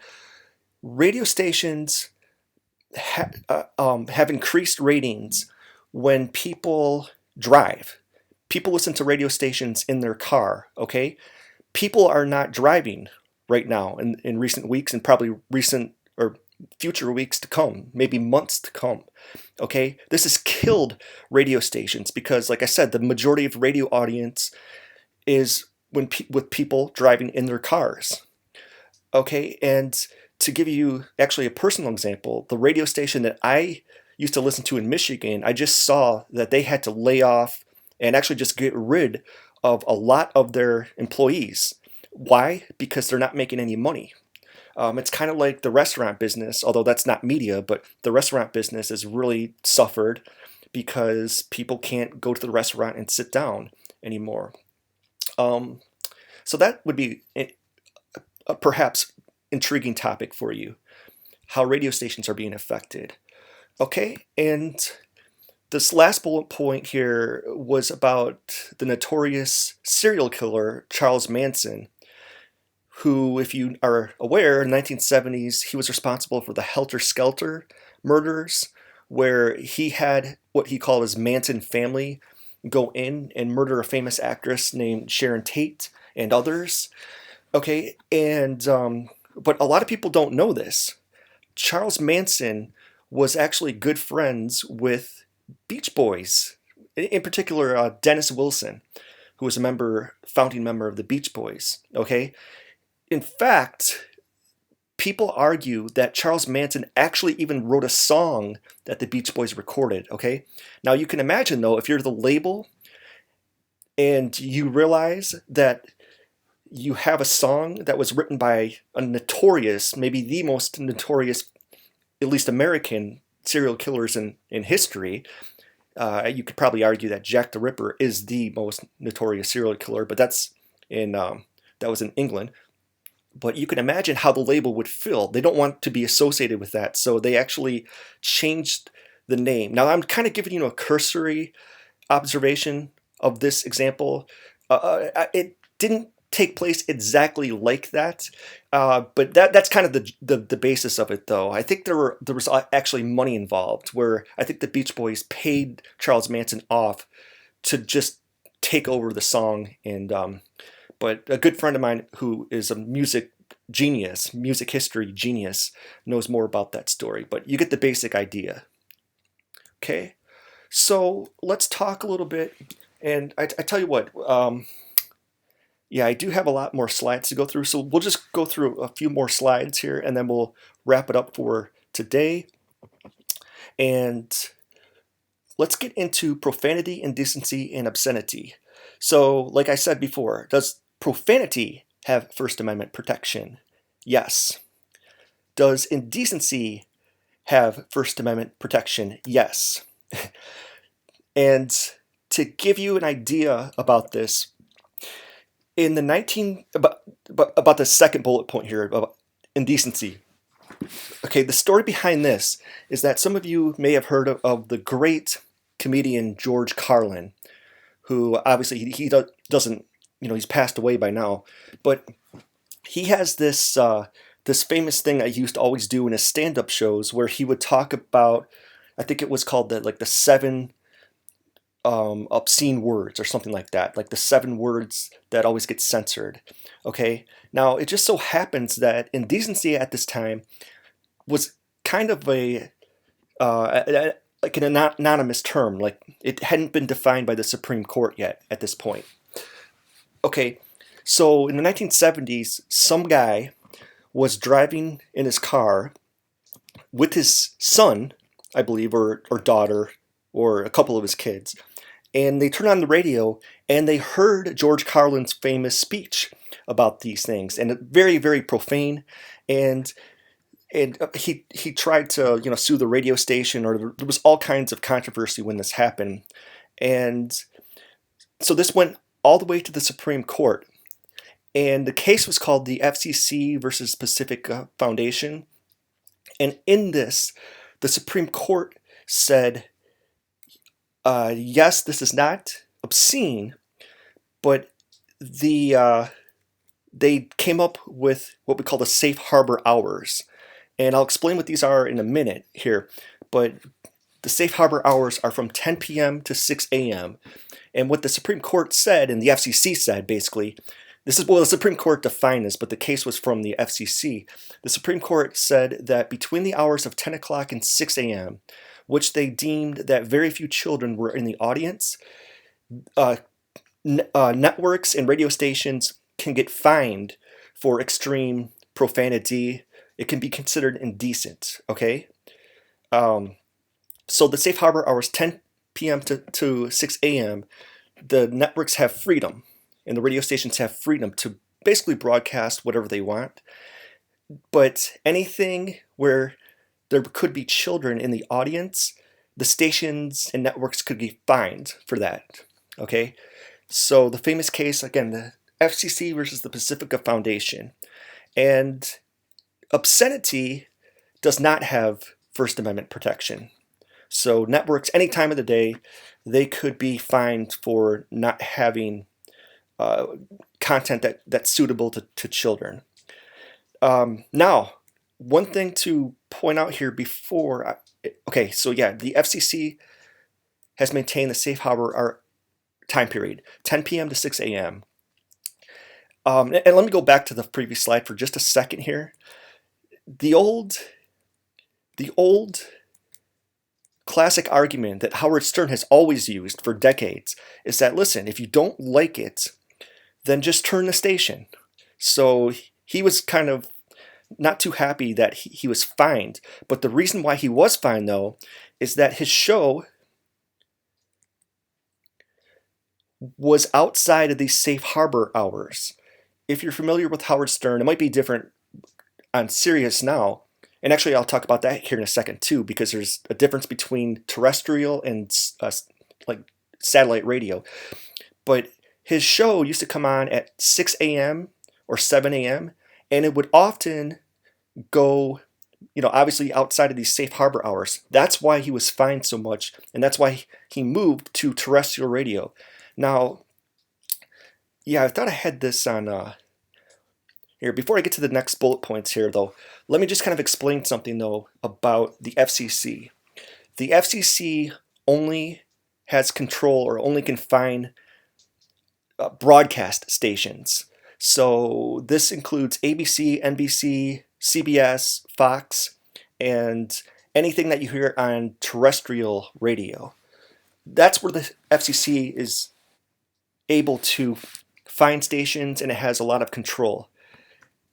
radio stations have increased ratings when people drive. People listen to radio stations in their car, okay? People are not driving right now in recent weeks and probably recent or future weeks to come, maybe months to come, okay? This has killed radio stations because, like I said, the majority of radio audience is with people driving in their cars, okay? And to give you actually a personal example, the radio station that I used to listen to in Michigan, I just saw that they had to lay off and actually just get rid of a lot of their employees. Why? Because they're not making any money. It's kind of like the restaurant business, although that's not media, but the restaurant business has really suffered because people can't go to the restaurant and sit down anymore. So that would be a perhaps intriguing topic for you, how radio stations are being affected. Okay, and this last bullet point here was about the notorious serial killer Charles Manson, who, if you are aware, in the 1970s, he was responsible for the Helter Skelter murders, where he had what he called his Manson family go in and murder a famous actress named Sharon Tate and others. Okay, and but a lot of people don't know this. Charles Manson was actually good friends with Beach Boys, in particular Dennis Wilson, who was a founding member of the Beach Boys. Okay, in fact, people argue that Charles Manson actually even wrote a song that the Beach Boys recorded. Okay, now you can imagine though, if you're the label and you realize that you have a song that was written by a notorious, maybe the most notorious, at least American serial killers in history. You could probably argue that Jack the Ripper is the most notorious serial killer, but that was in England. But you can imagine how the label would feel. They don't want to be associated with that, so they actually changed the name. Now I'm kind of giving you a cursory observation of this example. It didn't take place exactly like that, but that's kind of the basis of it, though. I think there was actually money involved, where I think the Beach Boys paid Charles Manson off to just take over the song. And but a good friend of mine who is a music history genius, knows more about that story. But you get the basic idea. Okay, so let's talk a little bit. And I tell you what. Yeah, I do have a lot more slides to go through, so we'll just go through a few more slides here, and then we'll wrap it up for today. And let's get into profanity, indecency, and obscenity. So, like I said before, does profanity have First Amendment protection? Yes. Does indecency have First Amendment protection? Yes. And to give you an idea about this, in the about the second bullet point here about indecency. Okay, the story behind this is that some of you may have heard of the great comedian George Carlin, who obviously he doesn't, he's passed away by now, but he has this this famous thing that he used to always do in his stand-up shows, where he would talk about, I think it was called the 7 obscene words or something like that, like the 7 words that always get censored. Okay, now it just so happens that indecency at this time was kind of like an anonymous term, like it hadn't been defined by the Supreme Court yet at this point. Okay, so in the 1970s, some guy was driving in his car with his son, I believe, or daughter, or a couple of his kids, and they turned on the radio and they heard George Carlin's famous speech about these things, and very, very profane, and he tried to sue the radio station, or there was all kinds of controversy when this happened, and so this went all the way to the Supreme Court, and the case was called the FCC versus Pacifica Foundation, and in this, the Supreme Court said, yes, this is not obscene, but they came up with what we call the safe harbor hours. And I'll explain what these are in a minute here. But the safe harbor hours are from 10 p.m. to 6 a.m. And what the Supreme Court said, and the FCC said basically, this is, well, the Supreme Court defined this, but the case was from the FCC. The Supreme Court said that between the hours of 10 o'clock and 6 a.m., which they deemed that very few children were in the audience, networks and radio stations can get fined for extreme profanity. It can be considered indecent, okay? So the safe harbor hours, 10 p.m. to 6 a.m., the networks have freedom, and the radio stations have freedom to basically broadcast whatever they want. But anything where there could be children in the audience, the stations and networks could be fined for that, okay? So the famous case, again, the FCC versus the Pacifica Foundation. And obscenity does not have First Amendment protection. So networks, any time of the day, they could be fined for not having content that's suitable to children. Now, one thing to point out here before, okay, so yeah, the FCC has maintained the safe harbor time period, 10 p.m. to 6 a.m. And let me go back to the previous slide for just a second here. The old classic argument that Howard Stern has always used for decades is that, listen, if you don't like it, then just turn the station. So he was kind of not too happy that he was fined. But the reason why he was fined, though, is that his show was outside of these safe harbor hours. If you're familiar with Howard Stern, it might be different on Sirius now. And actually, I'll talk about that here in a second, too, because there's a difference between terrestrial and like satellite radio. But his show used to come on at 6 a.m. or 7 a.m., and it would often go, obviously outside of these safe harbor hours. That's why he was fined so much, and that's why he moved to terrestrial radio. Now, yeah, I thought I had this on here. Before I get to the next bullet points here, though, let me just kind of explain something, though, about the FCC. The FCC only has control or only can fine broadcast stations. So this includes ABC, NBC, CBS, Fox, and anything that you hear on terrestrial radio. That's where the FCC is able to fine stations, and it has a lot of control.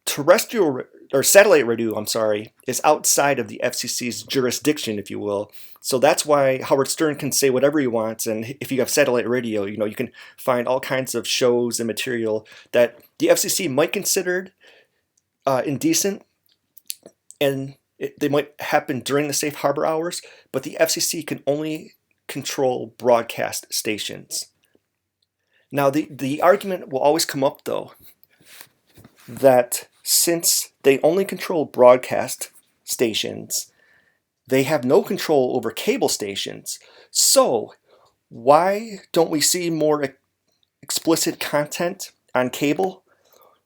Terrestrial or satellite radio, is outside of the FCC's jurisdiction, if you will. So that's why Howard Stern can say whatever he wants, and if you have satellite radio, you can find all kinds of shows and material that the FCC might consider indecent, and they might happen during the safe harbor hours, but the FCC can only control broadcast stations. Now, the argument will always come up, though, that since they only control broadcast stations, they have no control over cable stations. So why don't we see more explicit content on cable?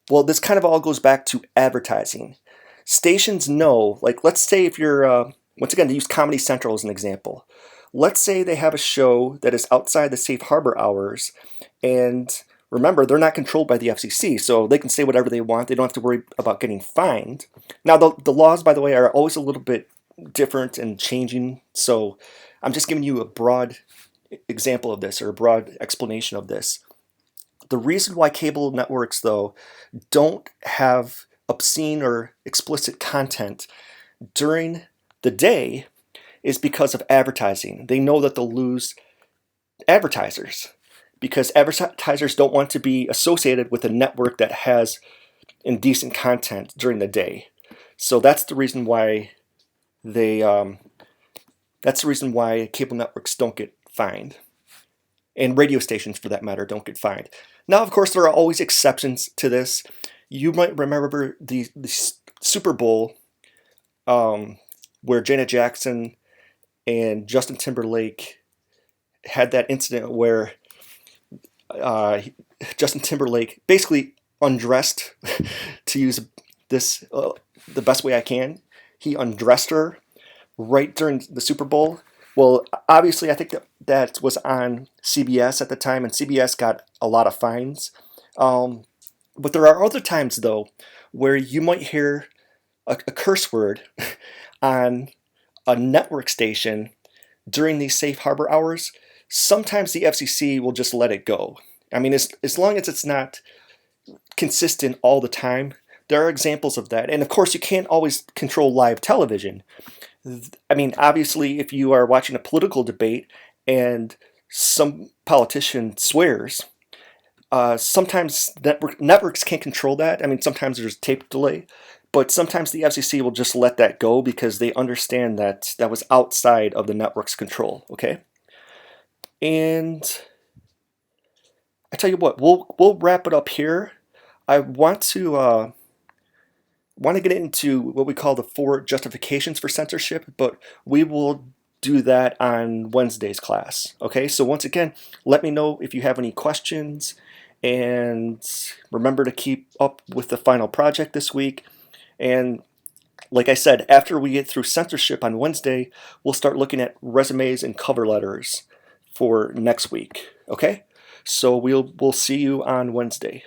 Well, this kind of all goes back to advertising. Stations know, like let's say if you're, once again, to use Comedy Central as an example. let's say they have a show that is outside the safe harbor hours, and remember, they're not controlled by the FCC, so they can say whatever they want. They don't have to worry about getting fined. Now, the laws, by the way, are always a little bit different and changing, so I'm just giving you a broad example of this, or a broad explanation of this. The reason why cable networks, though, don't have obscene or explicit content during the day is because of advertising. They know that they'll lose advertisers because advertisers don't want to be associated with a network that has indecent content during the day. So that's the reason why cable networks don't get fined, and radio stations, for that matter, don't get fined. Now, of course, there are always exceptions to this. You might remember the Super Bowl where Janet Jackson and Justin Timberlake had that incident where Justin Timberlake basically undressed, to use this the best way I can. He undressed her right during the Super Bowl. Well, obviously, I think that was on CBS at the time, and CBS got a lot of fines. But there are other times, though, where you might hear a curse word on a network station during these safe harbor hours. Sometimes the FCC will just let it go. I mean, as long as it's not consistent all the time, there are examples of that. And of course, you can't always control live television. I mean, obviously, if you are watching a political debate and some politician swears, sometimes networks can't control that. I mean, sometimes there's tape delay, but sometimes the FCC will just let that go because they understand that that was outside of the network's control, okay? And I tell you what, we'll wrap it up here. I want to get into what we call the 4 justifications for censorship, but we will do that on Wednesday's class. Okay, so once again, let me know if you have any questions, and remember to keep up with the final project this week. And like I said, after we get through censorship on Wednesday, we'll start looking at resumes and cover letters for next week. Okay, so we'll see you on Wednesday.